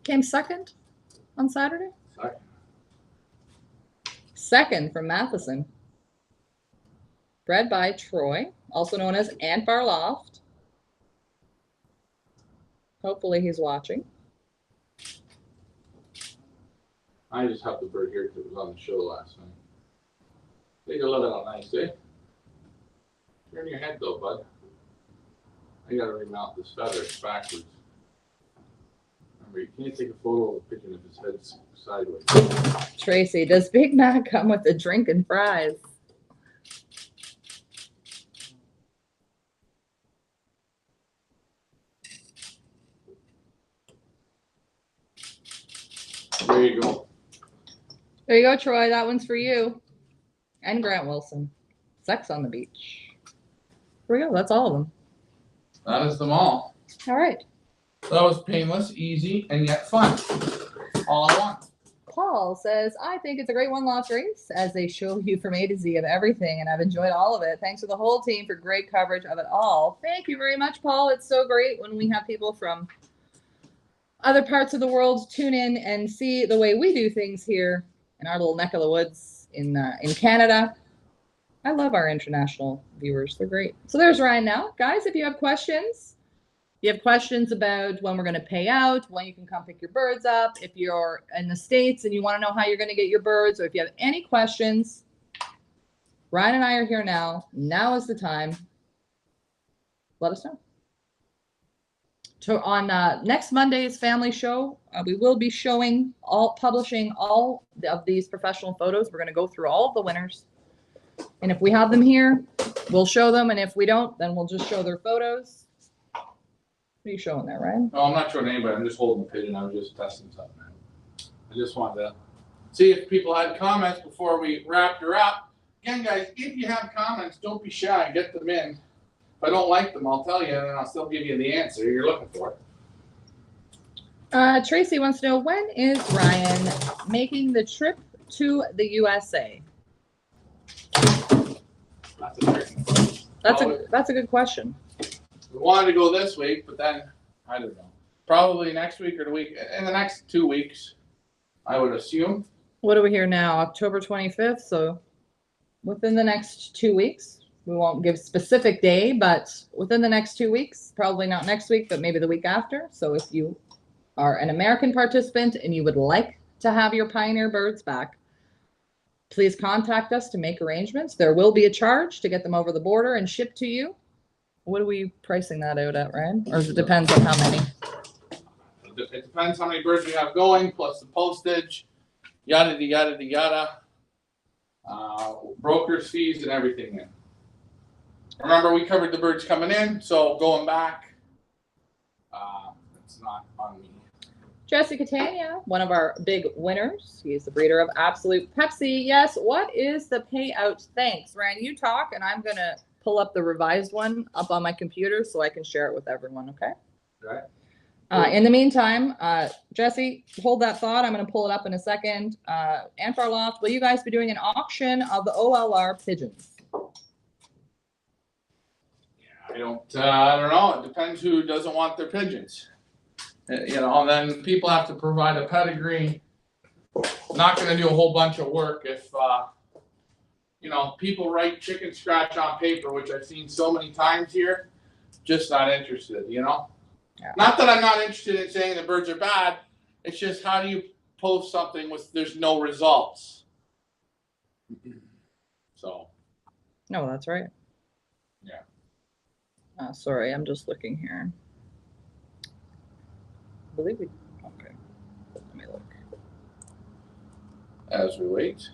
Came second on Saturday. Second from Matheson. Bred by Troy, also known as Ant Bar Loft. Hopefully he's watching. I just have the bird here because it was on the show last night. Take a look at how nice, eh? Turn your head though, bud. I gotta remount this feather backwards. Remember, you can't take a photo of a pigeon if his head's sideways. Tracy, does Big Mac come with a drink and fries? There you go. There you go, Troy. That one's for you. And Grant Wilson. Sex on the Beach. Here we go. That's all of them. That is them all. All right. That was painless, easy, and yet fun. All I want. Paul says, I think it's a great one-loss race as they show you from A to Z of everything, and I've enjoyed all of it. Thanks to the whole team for great coverage of it all. Thank you very much, Paul. It's so great when we have people from other parts of the world tune in and see the way we do things here in our little neck of the woods in Canada. I love our international viewers. They're great. So there's Ryan now. Guys, if you have questions, about when we're going to pay out, when you can come pick your birds up, if you're in the States and you want to know how you're going to get your birds, or if you have any questions, Ryan and I are here now. Now is the time. Let us know. So on next Monday's family show, we will be publishing all of these professional photos. We're going to go through all of the winners. And if we have them here, we'll show them. And if we don't, then we'll just show their photos. What are you showing there, Ryan? No, I'm not showing anybody. I'm just holding the pigeon. I was just testing something out. I just wanted to see if people had comments before we wrapped her up. Again, guys, if you have comments, don't be shy. Get them in. If I don't like them, I'll tell you, and then I'll still give you the answer you're looking for. Tracy wants to know, when is Ryan making the trip to the USA? That's a tricky one. That's a good question. We wanted to go this week, but then, I don't know. Probably next week or the week, in the next 2 weeks, I would assume. What are we here now? October 25th. So within the next 2 weeks. We won't give specific day, but within the next 2 weeks, probably not next week, but maybe the week after. So if you are an American participant and you would like to have your Pioneer birds back, please contact us to make arrangements. There will be a charge to get them over the border and shipped to you. What are we pricing that out at, Ryan? Or it depends on how many? It depends how many birds we have going, plus the postage, yada, yada, yada. Broker's fees and everything in. Remember, we covered the birds coming in, so going back, it's not on me. Jesse Catania, one of our big winners. He's the breeder of Absolute Pepsi. Yes, what is the payout? Thanks. Ryan, you talk, and I'm going to pull up the revised one up on my computer so I can share it with everyone, okay? Right. In the meantime, Jesse, hold that thought. I'm going to pull it up in a second. Anfar Loft, will you guys be doing an auction of the OLR pigeons? I don't know. It depends who doesn't want their pigeons. And then people have to provide a pedigree. Not going to do a whole bunch of work if, people write chicken scratch on paper, which I've seen so many times here. Just not interested, Yeah. Not that I'm not interested in saying the birds are bad. It's just, how do you post something with there's no results? So. No, that's right. Yeah. Sorry, I'm just looking here. I believe we. Okay. Let me look. As we wait.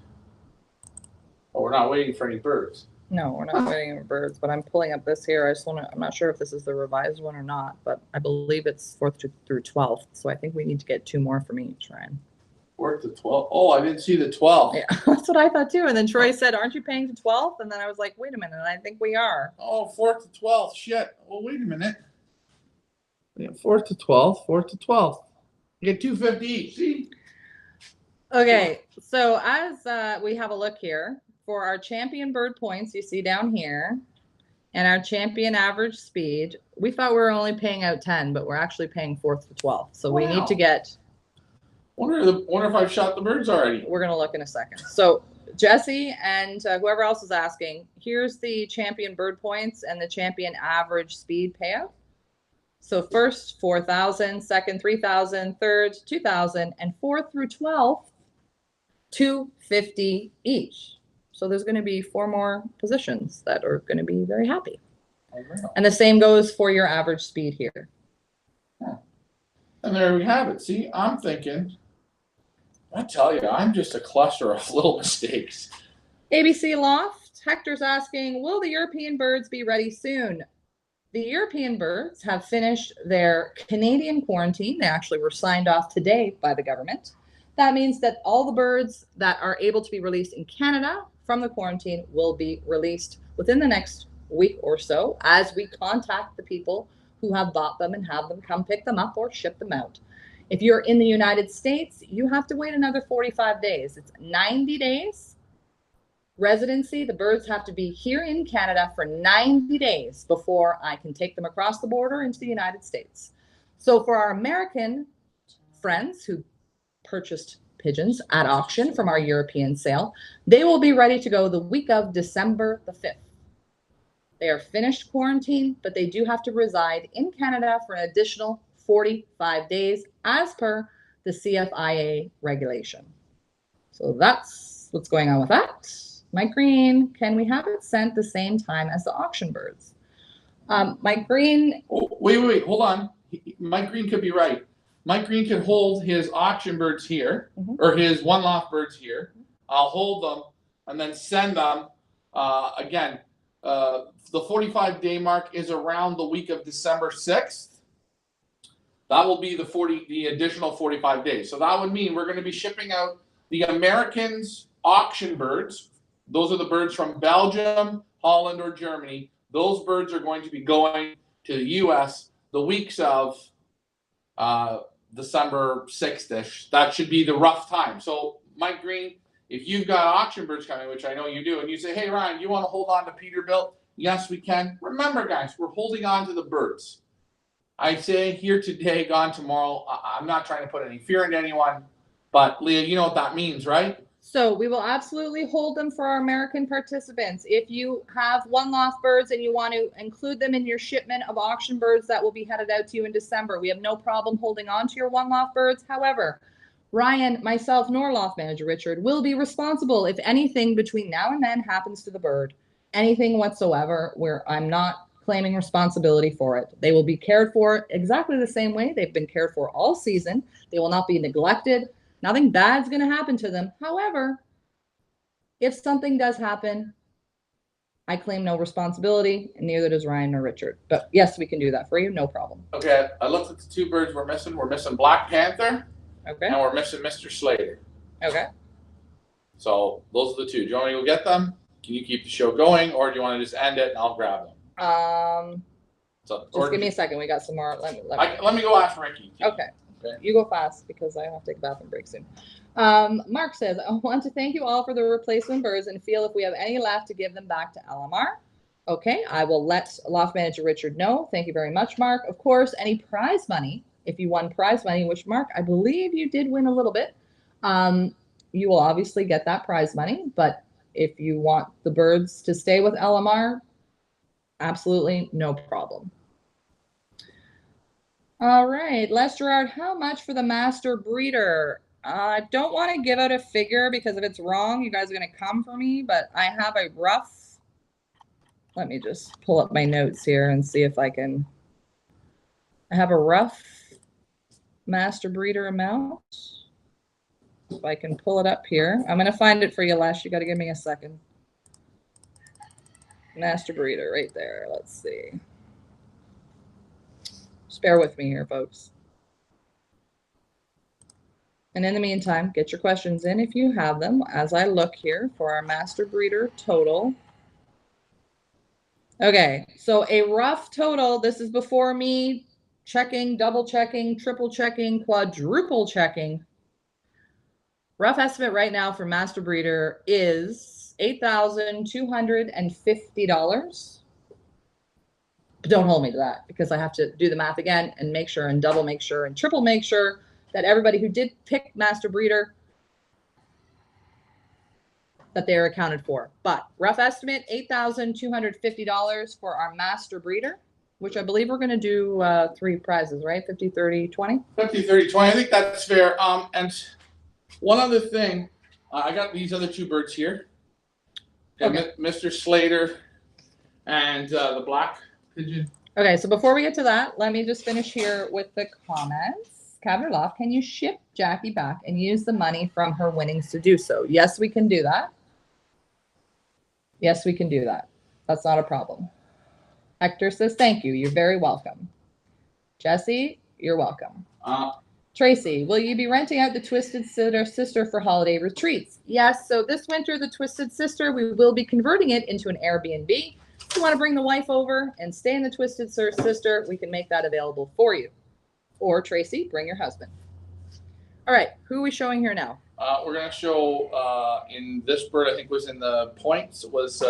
Oh, we're not waiting for any birds. No, we're not waiting for birds, but I'm pulling up this here. I'm not sure if this is the revised one or not, but I believe it's 4th through 12th. So I think we need to get 2 more from each, Ryan. 4th to 12th. Oh, I didn't see the 12th. Yeah, that's what I thought too. And then Troy said, aren't you paying to 12th? And then I was like, wait a minute. I think we are. Oh, 4th to 12th. Shit. Well, wait a minute. Yeah, 4th to 12th. 4th to 12th. You get $250 each. See? Okay. So as we have a look here for our champion bird points, you see down here, and our champion average speed, we thought we were only paying out 10, but we're actually paying 4th to 12th. So we need to get. Wonder if I've shot the birds already. We're going to look in a second. So Jesse and whoever else is asking, here's the champion bird points and the champion average speed payout. So first, 4,000, second, 3,000, third, 2,000, and 4th through 12th, $250 each. So there's going to be 4 more positions that are going to be very happy. And the same goes for your average speed here. And there we have it. See, I'm thinking, I tell you, I'm just a cluster of little mistakes. ABC Loft, Hector's asking, will the European birds be ready soon? The European birds have finished their Canadian quarantine. They actually were signed off today by the government. That means that all the birds that are able to be released in Canada from the quarantine will be released within the next week or so as we contact the people who have bought them and have them come pick them up or ship them out. If you're in the United States, you have to wait another 45 days. It's 90 days residency. The birds have to be here in Canada for 90 days before I can take them across the border into the United States. So for our American friends who purchased pigeons at auction from our European sale, they will be ready to go the week of December the 5th. They are finished quarantine, but they do have to reside in Canada for an additional 45 days as per the CFIA regulation. So that's what's going on with that. Mike Green, can we have it sent the same time as the auction birds? Mike Green. Oh, wait, hold on. Mike Green could be right. Mike Green can hold his auction birds here, or his one-loft birds here. I'll hold them and then send them. Again, the 45-day mark is around the week of December 6th. That will be the additional 45 days. So that would mean we're going to be shipping out the Americans auction birds. Those are the birds from Belgium, Holland, or Germany. Those birds are going to be going to the U.S. the weeks of December 6th-ish. That should be the rough time. So, Mike Green, if you've got auction birds coming, which I know you do, and you say, hey, Ryan, you want to hold on to Peterbilt? Yes, we can. Remember, guys, we're holding on to the birds. I say here today, gone tomorrow. I'm not trying to put any fear into anyone, but Leah, you know what that means, right? So we will absolutely hold them for our American participants. If you have one-loft birds and you want to include them in your shipment of auction birds that will be headed out to you in December, we have no problem holding on to your one-loft birds. However, Ryan, myself, nor loft manager Richard will be responsible if anything between now and then happens to the bird. Anything whatsoever where I'm not claiming responsibility for it. They will be cared for exactly the same way they've been cared for all season. They will not be neglected. Nothing bad's going to happen to them. However, if something does happen, I claim no responsibility, and neither does Ryan nor Richard. But yes, we can do that for you, no problem. Okay, I looked at the two birds we're missing. We're missing Black Panther, okay, and we're missing Mr. Slater. Okay. So those are the two. Do you want to go get them? Can you keep the show going, or do you want to just end it and I'll grab them? Just give me a second. We got some more. Let me go ask Ricky. Okay. You go fast because I have to take a bathroom break soon. Mark says, I want to thank you all for the replacement birds and feel if we have any left to give them back to LMR. Okay, I will let Loft Manager Richard know. Thank you very much, Mark. Of course, any prize money, if you won prize money, which Mark, I believe you did win a little bit, you will obviously get that prize money. But if you want the birds to stay with LMR, absolutely no problem. All right, Les Gerard, how much for the master breeder? I don't want to give out a figure because if it's wrong, you guys are going to come for me, but I have a rough, let me just pull up my notes here and see if I have a rough master breeder amount. If I can pull it up here. I'm going to find it for you, Les. You got to give me a second. Master breeder right there. Let's see. Just bear with me here, folks. And in the meantime, get your questions in if you have them as I look here for our master breeder total. Okay, so a rough total, this is before me checking, double checking, triple checking, quadruple checking. Rough estimate right now for master breeder is $8,250. But don't hold me to that because I have to do the math again and make sure and double make sure and triple make sure that everybody who did pick master breeder, that they are accounted for. But rough estimate, $8,250 for our master breeder, which I believe we're going to do 3 prizes, right? 50, 30, 20? 50, 30, 20. I think that's fair. And one other thing, I got these other 2 birds here. Okay. Mr. Slater and the black pigeon. Okay, so before we get to that, let me just finish here with the comments. Cabinet Loft, can you ship Jackie back and use the money from her winnings to do so? Yes, we can do that. Yes, we can do that. That's not a problem. Hector says, thank you. You're very welcome. Jesse, you're welcome. Tracy, will you be renting out the Twisted Sister for holiday retreats? Yes, so this winter, the Twisted Sister, we will be converting it into an Airbnb. If you want to bring the wife over and stay in the Twisted Sister, we can make that available for you. Or Tracy, bring your husband. All right, who are we showing here now? We're going to show in this bird, I think was in the points, was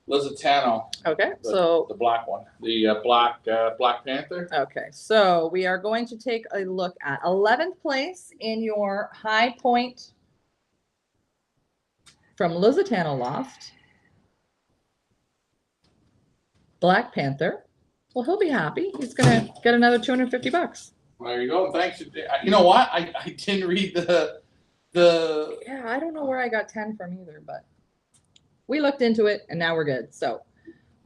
Lusitano. Okay, the black one, the Black Panther. Okay, so we are going to take a look at 11th place in your high point from Lusitano Loft. Black Panther. Well, he'll be happy. He's going to get another $250. There you go. Thanks. You know what? I didn't read the. Yeah, I don't know where I got 10 from either, but we looked into it and now we're good. So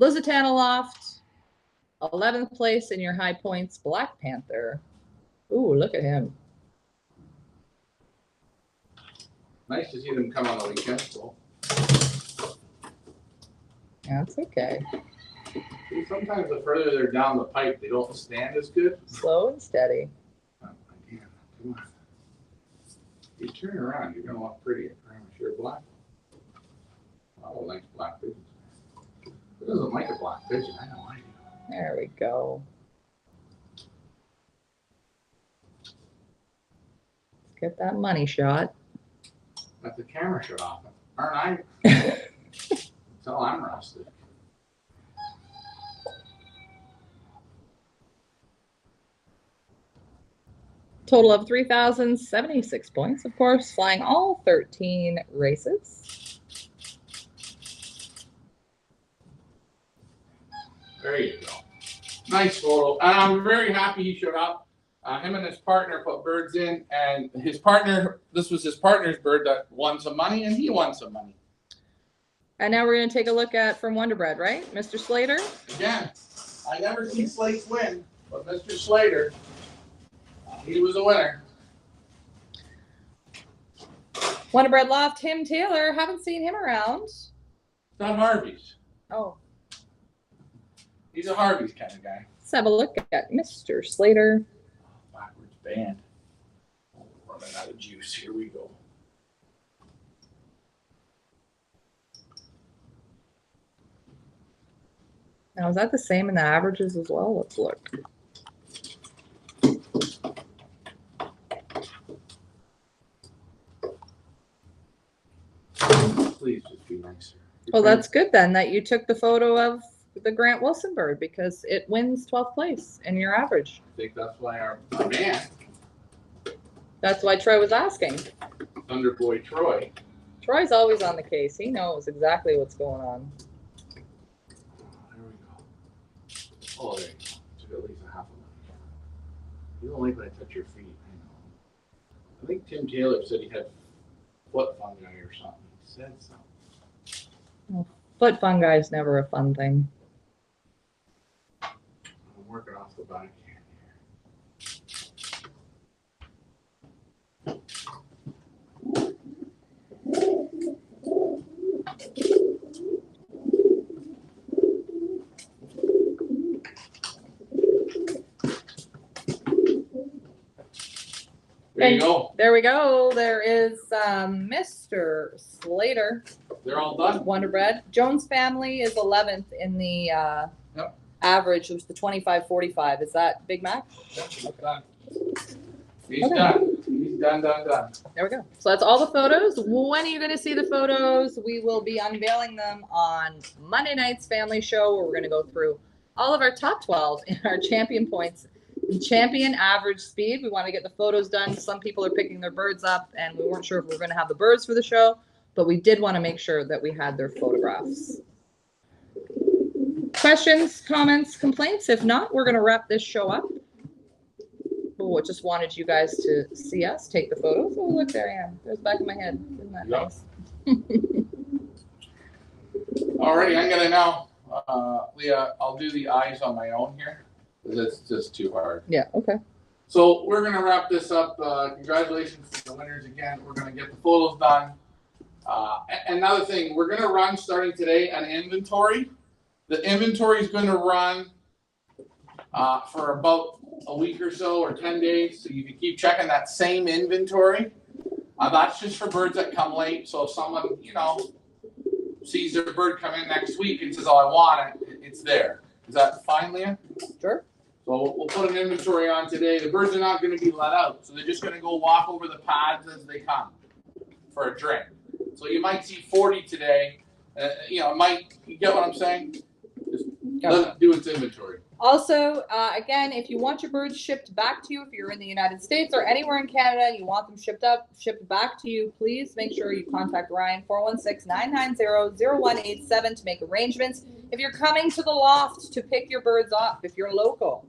Lusitano Loft, 11th place in your high points, Black Panther. Ooh, look at him. Nice to see them come on the weekend. So. That's okay. See, sometimes the further they're down the pipe, they don't stand as good. Slow and steady. Oh, man. Come on. You turn around, you're going to look pretty. I promise you're black. Oh, likes black pigeons. Who doesn't like a black pigeon? I know I do. There we go. Let's get that money shot. Got the camera shut off. Aren't I? Until I'm rusted. Total of 3,076 points, of course, flying all 13 races. There you go. Nice photo. And I'm very happy he showed up. Him and his partner put birds in, and his partner, this was his partner's bird that won some money, and he won some money. And now we're going to take a look at from Wonder Bread, right? Mr. Slater? Again, I never seen Slates win, but Mr. Slater, he was a winner. Wonder Bread Loft, Tim Taylor. Haven't seen him around. It's not Harvey's. Oh. He's a Harvey's kind of guy. Let's have a look at Mr. Slater. Backwards band. Oh, running out of juice. Here we go. Now, is that the same in the averages as well? Let's look. Please just be nicer. Well, that's good then that you took the photo of the Grant Wilson bird because it wins 12th place in your average. I think that's why our man, That's why Troy was asking. Thunder Boy Troy. Troy's always on the case. He knows exactly what's going on. There we go. Oh, there you go. Took at least a half a minute. You don't like when I touch your feet. I know. I think Tim Taylor said he had foot fungi or something. He said so. Well, foot fungi is never a fun thing. I'm working off the back here. There you go. There we go. There is Mr. Slater. They're all done. Wonder Bread. Jones family is 11th in the average. It was the 25-45. Is that Big Mac? Yep, he's done. He's done. He's done. There we go. So that's all the photos. When are you going to see the photos? We will be unveiling them on Monday night's family show, where we're going to go through all of our top 12 in our champion points. Champion average speed. We want to get the photos done. Some people are picking their birds up, and we weren't sure if we were going to have the birds for the show, but we did want to make sure that we had their photographs. Questions, comments, complaints? If not, we're going to wrap this show up. Oh, I just wanted you guys to see us take the photos. Oh, look, there I am. There's the back of my head. Isn't that nice? Alrighty, I'm gonna now, Leah, I'll do the eyes on my own here. It's just too hard. Yeah, okay. So we're going to wrap this up. Congratulations to the winners again. We're going to get the photos done. Another thing, we're going to run starting today an inventory. The inventory is going to run for about a week or so, or 10 days. So you can keep checking that same inventory. That's just for birds that come late. So if someone, sees their bird come in next week and says, "Oh, I want it," it's there. Is that fine, Leah? Sure. So we'll put an inventory on today. The birds are not going to be let out, so they're just going to go walk over the pads as they come for a drink. So you might see 40 today. You get what I'm saying? Just let it do its inventory. Also, again, if you want your birds shipped back to you, if you're in the United States or anywhere in Canada and you want them shipped back to you, please make sure you contact Ryan, 416-990-0187 to make arrangements. If you're coming to the loft to pick your birds up, if you're local,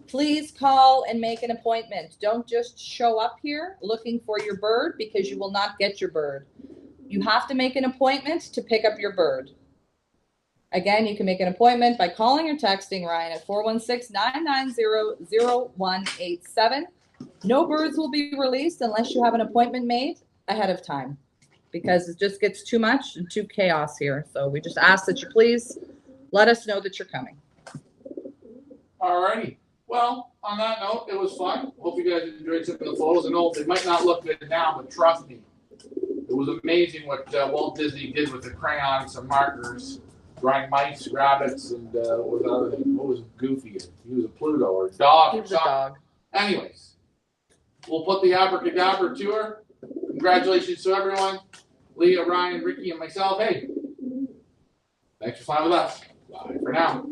please call and make an appointment. Don't just show up here looking for your bird, because you will not get your bird. You have to make an appointment to pick up your bird. Again, you can make an appointment by calling or texting Ryan at 416-990-0187. No birds will be released unless you have an appointment made ahead of time, because it just gets too much and too chaos here. So we just ask that you please let us know that you're coming. All righty. Well, on that note, it was fun. Hope you guys enjoyed some of the photos. I know they might not look good now, but trust me, it was amazing what Walt Disney did with the crayons and markers, drawing mice, rabbits, and what was the other thing? What was Goofy? He was a Pluto or a dog. He was a dog. Anyways, we'll put the abracadabra tour. Congratulations to everyone. Leah, Ryan, Ricky, and myself. Hey, thanks for flying with us. Bye for now.